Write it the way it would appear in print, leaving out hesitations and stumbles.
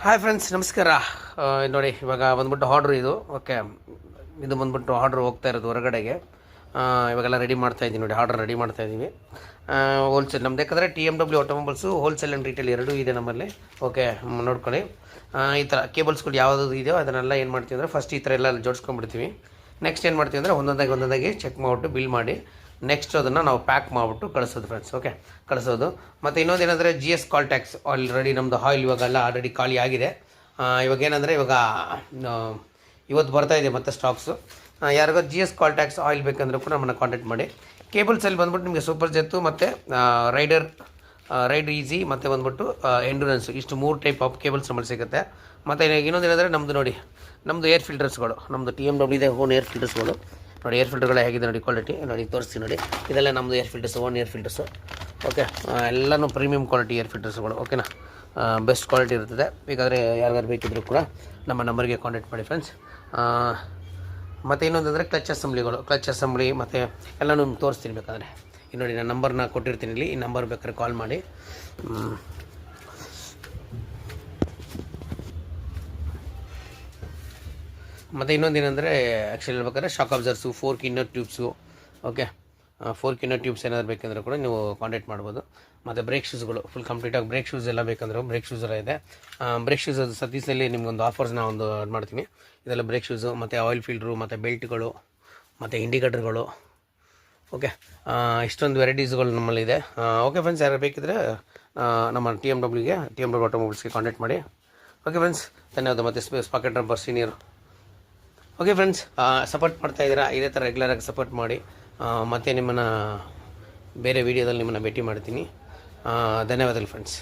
Hi friends, ನಮಸ್ಕಾರ. ನೋಡಿ, ಇವಾಗ ಬಂದ್ಬಿಟ್ಟು ಆರ್ಡ್ರ್ ಇದು. ಓಕೆ, ಇದು ಬಂದ್ಬಿಟ್ಟು ಆರ್ಡ್ರ್ ಹೋಗ್ತಾ ಇರೋದು ಹೊರಗಡೆಗೆ. ಇವಾಗೆಲ್ಲ ರೆಡಿ ಮಾಡ್ತಾಯಿದ್ದೀನಿ ನೋಡಿ, ಆರ್ಡ್ರ್ ರೆಡಿ ಮಾಡ್ತಾಯಿದ್ದೀವಿ. ಹೋಲ್ಸೇಲ್ ನಮ್ದು, ಯಾಕಂದರೆ TMW ಆಟೋಮೊಬೈಲ್ಸು ಹೋಲ್ಸೇಲ್ ಆ್ಯಂಡ್ ರಿಟೇಲ್ ಎರಡೂ ಇದೆ ನಮ್ಮಲ್ಲಿ. ಓಕೆ, ನೋಡ್ಕೊಳ್ಳಿ. ಈ ಥರ ಕೇಬಲ್ಸ್ಗಳು ಯಾವುದು ಇದೆಯೋ ಅದನ್ನೆಲ್ಲ ಏನು ಮಾಡ್ತೀವಿ ಅಂದರೆ ಫಸ್ಟ್ ಈ ಥರ ಎಲ್ಲ ಜೋಡಿಸ್ಕೊಂಡ್ಬಿಡ್ತೀವಿ. ನೆಕ್ಸ್ಟ್ ಏನು ಮಾಡ್ತೀವಿ ಅಂದರೆ ಒಂದೊಂದಾಗಿ ಚೆಕ್ ಮಾಡಿಬಿಟ್ಟು ಬಿಲ್ ಮಾಡಿ ನೆಕ್ಸ್ಟ್ ಅದನ್ನು ನಾವು ಪ್ಯಾಕ್ ಮಾಡಿಬಿಟ್ಟು ಕಳಿಸೋದು ಫ್ರೆಂಡ್ಸ್. ಓಕೆ, ಕಳಿಸೋದು. ಮತ್ತು ಇನ್ನೊಂದು ಏನಂದರೆ GS ಕಾಲ್ ಟ್ಯಾಕ್ಸ್ ಆಲ್ರೆಡಿ ನಮ್ಮದು ಆಯಿಲ್ ಇವಾಗೆಲ್ಲ ಆಲ್ರೆಡಿ ಖಾಲಿ ಆಗಿದೆ. ಇವಾಗ ಏನಂದರೆ ಇವತ್ತು ಬರ್ತಾಯಿದೆ ಮತ್ತು ಸ್ಟಾಕ್ಸು. ಯಾರಿಗೋ GS ಕಾಲ್ ಟ್ಯಾಕ್ಸ್ ಆಯಿಲ್ ಬೇಕಂದ್ರೆ ಕೂಡ ನಮ್ಮನ್ನು ಕಾಂಟ್ಯಾಕ್ಟ್ ಮಾಡಿ. ಕೇಬಲ್ಸಲ್ಲಿ ಬಂದ್ಬಿಟ್ಟು ನಿಮಗೆ ಸೂಪರ್ ಜೆತ್ತು ಮತ್ತು ರೈಡ್ ಈಸಿ ಮತ್ತು ಬಂದ್ಬಿಟ್ಟು ಎಂಡ್ಯೂರೆನ್ಸು, ಇಷ್ಟು 3 ಟೈಪ್ ಆಫ್ ಕೇಬಲ್ಸ್ ನಮ್ಮಲ್ಲಿ ಸಿಗುತ್ತೆ. ಮತ್ತು ಇನ್ನೊಂದು ಏನಂದರೆ ನಮ್ಮದು ನೋಡಿ, ನಮ್ಮದು ಏರ್ ಫಿಲ್ಟರ್ಸ್ಗಳು, ನಮ್ಮದು TMW ಇದೆ ಓನ್ ಏರ್ ಫಿಲ್ಟರ್ಸ್ಗಳು ನೋಡಿ. ಏರ್ ಫಿಲ್ಟರ್ಗಳು ಹೇಗಿದೆ ನೋಡಿ, ಕ್ವಾಲಿಟಿ ನೋಡಿ, ತೋರಿಸ್ತೀನಿ ನೋಡಿ. ಇದೆಲ್ಲ ನಮ್ಮದು air filters, own air filters. Okay, ಎಲ್ಲನೂ ಪ್ರೀಮಿಯಂ ಕ್ವಾಲಿಟಿ ಏರ್ ಫಿಲ್ಟರ್ಸ್ಗಳು. ಓಕೆನಾ, ಬೆಸ್ಟ್ ಕ್ವಾಲಿಟಿ ಇರ್ತದೆ. ಬೇಕಾದರೆ ಯಾರಿಗಾರು ಬೇಕಿದ್ದರೂ ಕೂಡ ನಮ್ಮ ನಂಬರ್ಗೆ ಕಾಂಟ್ಯಾಕ್ಟ್ ಮಾಡಿ ಫ್ರೆಂಡ್ಸ್. ಮತ್ತು ಇನ್ನೊಂದು ಅಂದರೆ ಕ್ಲಚ್ ಅಸೆಂಬ್ಲಿ ಮತ್ತು ಎಲ್ಲನೂ ತೋರಿಸ್ತೀನಿ ಬೇಕಾದರೆ. ಇಲ್ಲಿ ನೋಡಿ, ನಾನು ನಂಬರ್ನ ಕೊಟ್ಟಿರ್ತೀನಿ ಇಲ್ಲಿ, ಈ ನಂಬರ್ ಬೇಕಾದ್ರೆ ಕಾಲ್ ಮಾಡಿ. ಮತ್ತು ಇನ್ನೊಂದು ಏನಂದರೆ ಆ್ಯಕ್ಚುಲಿ ಹೇಳ್ಬೇಕಾದ್ರೆ shock absorbers, 4 inner tubes. Okay, 4 inner tubes ಏನಾದರೂ ಬೇಕಂದ್ರೆ ಕೂಡ ನೀವು ಕಾಂಟ್ಯಾಕ್ಟ್ ಮಾಡ್ಬೋದು. ಮತ್ತು ಬ್ರೇಕ್ ಶೂಸ್ಗಳು ಫುಲ್ ಕಂಪ್ಲೀಟಾಗಿ ಬ್ರೇಕ್ ಶೂಸ್ ಎಲ್ಲ ಬೇಕಂದ್ರೆ ಬ್ರೇಕ್ ಶೂಸ್ ಎಲ್ಲ ಇದೆ. ಬ್ರೇಕ್ ಶೂಸ್ ಅದು ಸತೀಸಲ್ಲಿ ನಿಮ್ಗೊಂದು ಆಫರ್ಸ್ನ ಒಂದು ಆಡ್ ಮಾಡ್ತೀನಿ. ಇದೆಲ್ಲ ಬ್ರೇಕ್ ಶೂಸು ಮತ್ತು ಆಯಿಲ್ ಫಿಲ್ಟ್ರು ಮತ್ತು ಬೆಲ್ಟ್ಗಳು ಮತ್ತು ಇಂಡಿಕೇಟರ್ಗಳು. ಓಕೆ, ಇಷ್ಟೊಂದು ವೆರೈಟೀಸ್ಗಳು ನಮ್ಮಲ್ಲಿದೆ. ಓಕೆ ಫ್ರೆಂಡ್ಸ್, ಯಾರು ಬೇಕಿದ್ರೆ ನಮ್ಮ TMW ಆಟೋಮೊಬೈಲ್ಸ್ಗೆ ಕಾಂಟ್ಯಾಕ್ಟ್ ಮಾಡಿ. ಓಕೆ ಫ್ರೆಂಡ್ಸ್, ಧನ್ಯವಾದ. ಮತ್ತು ಸ್ಪಾಕೆಟ್ ರಬ್ಬರ್ ಸೀನಿಯರ್. ಓಕೆ ಫ್ರೆಂಡ್ಸ್, ಸಪೋರ್ಟ್ ಮಾಡ್ತಾಯಿದ್ದೀರಾ, ಇದೇ ಥರ ರೆಗ್ಯುಲರಾಗಿ ಸಪೋರ್ಟ್ ಮಾಡಿ. ಮತ್ತು ನಿಮ್ಮನ್ನು ಬೇರೆ ವೀಡಿಯೋದಲ್ಲಿ ನಿಮ್ಮನ್ನು ಭೇಟಿ ಮಾಡ್ತೀನಿ. ಧನ್ಯವಾದಗಳು ಫ್ರೆಂಡ್ಸ್.